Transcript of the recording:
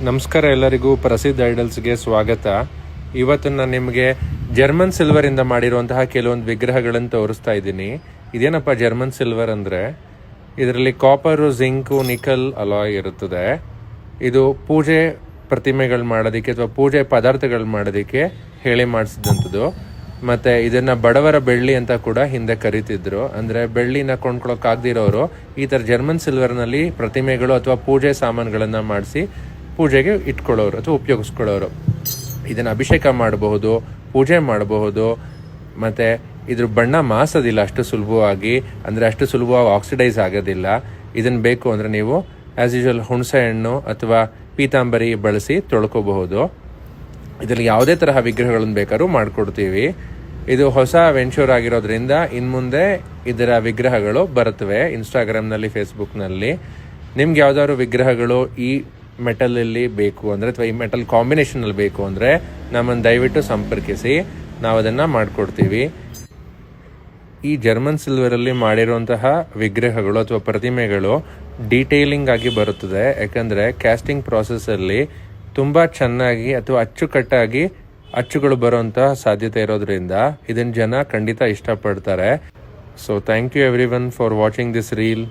ನಮಸ್ಕಾರ ಎಲ್ಲರಿಗೂ ಪ್ರಸಿದ್ಧ ಐಡಲ್ಸ್ಗೆ ಸ್ವಾಗತ. ಇವತ್ತು ನಾನು ನಿಮಗೆ ಜರ್ಮನ್ ಸಿಲ್ವರಿಂದ ಮಾಡಿರುವಂತಹ ಕೆಲವೊಂದು ವಿಗ್ರಹಗಳನ್ನು ತೋರಿಸ್ತಾ ಇದ್ದೀನಿ. ಇದೇನಪ್ಪ ಜರ್ಮನ್ ಸಿಲ್ವರ್ ಅಂದರೆ, ಇದರಲ್ಲಿ ಕಾಪರು, ಜಿಂಕು, ನಿಕಲ್ ಅಲಾಯ್ ಇರುತ್ತದೆ. ಇದು ಪೂಜೆ ಪ್ರತಿಮೆಗಳು ಮಾಡೋದಕ್ಕೆ ಅಥವಾ ಪೂಜೆ ಪದಾರ್ಥಗಳು ಮಾಡೋದಕ್ಕೆ ಹೇಳಿ ಮಾಡಿಸಿದಂಥದ್ದು. ಮತ್ತು ಇದನ್ನು ಬಡವರ ಬೆಳ್ಳಿ ಅಂತ ಕೂಡ ಹಿಂದೆ ಕರಿತಿದ್ರು. ಅಂದರೆ ಬೆಳ್ಳಿನ ಕೊಂಡ್ಕೊಳ್ಳೋಕ್ಕಾಗದಿರೋರು ಈ ಥರ ಜರ್ಮನ್ ಸಿಲ್ವರ್ನಲ್ಲಿ ಪ್ರತಿಮೆಗಳು ಅಥವಾ ಪೂಜೆ ಸಾಮಾನುಗಳನ್ನು ಮಾಡಿಸಿ ಪೂಜೆಗೆ ಇಟ್ಕೊಳ್ಳೋರು ಅಥವಾ ಉಪಯೋಗಿಸ್ಕೊಳ್ಳೋರು. ಇದನ್ನು ಅಭಿಷೇಕ ಮಾಡಬಹುದು, ಪೂಜೆ ಮಾಡಬಹುದು. ಮತ್ತು ಇದ್ರ ಬಣ್ಣ ಮಾಸೋದಿಲ್ಲ ಅಷ್ಟು ಸುಲಭವಾಗಿ, ಅಂದರೆ ಅಷ್ಟು ಸುಲಭವಾಗಿ ಆಕ್ಸಿಡೈಸ್ ಆಗೋದಿಲ್ಲ. ಇದನ್ನು ಬೇಕು ಅಂದರೆ ನೀವು ಆ್ಯಸ್ ಯೂಶುವಲ್ ಹುಣಸೆ ಹಣ್ಣು ಅಥವಾ ಪೀತಾಂಬರಿ ಬಳಸಿ ತೊಳ್ಕೊಬಹುದು. ಇದರಲ್ಲಿ ಯಾವುದೇ ತರಹ ವಿಗ್ರಹಗಳನ್ನು ಬೇಕಾದ್ರೂ ಮಾಡಿಕೊಡ್ತೀವಿ. ಇದು ಹೊಸ ವೆಂಚೂರ್ ಆಗಿರೋದ್ರಿಂದ ಇನ್ನು ಮುಂದೆ ಇದರ ವಿಗ್ರಹಗಳು ಬರುತ್ತವೆ ಇನ್ಸ್ಟಾಗ್ರಾಮ್ನಲ್ಲಿ, ಫೇಸ್ಬುಕ್ನಲ್ಲಿ. ನಿಮ್ಗೆ ಯಾವುದಾದ್ರು ವಿಗ್ರಹಗಳು ಈ ಮೆಟಲಲ್ಲಿ ಬೇಕು ಅಂದರೆ ಅಥವಾ ಈ ಮೆಟಲ್ ಕಾಂಬಿನೇಷನಲ್ಲಿ ಬೇಕು ಅಂದರೆ ನಮ್ಮನ್ನು ದಯವಿಟ್ಟು ಸಂಪರ್ಕಿಸಿ, ನಾವು ಅದನ್ನು ಮಾಡಿಕೊಡ್ತೀವಿ. ಈ ಜರ್ಮನ್ ಸಿಲ್ವರಲ್ಲಿ ಮಾಡಿರುವಂತಹ ವಿಗ್ರಹಗಳು ಅಥವಾ ಪ್ರತಿಮೆಗಳು ಡೀಟೇಲಿಂಗ್ ಆಗಿ ಬರುತ್ತದೆ. ಯಾಕಂದರೆ ಕ್ಯಾಸ್ಟಿಂಗ್ ಪ್ರಾಸೆಸ್ಸಲ್ಲಿ ತುಂಬ ಚೆನ್ನಾಗಿ ಅಥವಾ ಅಚ್ಚುಕಟ್ಟಾಗಿ ಅಚ್ಚುಗಳು ಬರುವಂತಹ ಸಾಧ್ಯತೆ ಇರೋದ್ರಿಂದ ಇದನ್ನು ಜನ ಖಂಡಿತ ಇಷ್ಟಪಡ್ತಾರೆ. So thank you everyone for watching this reel.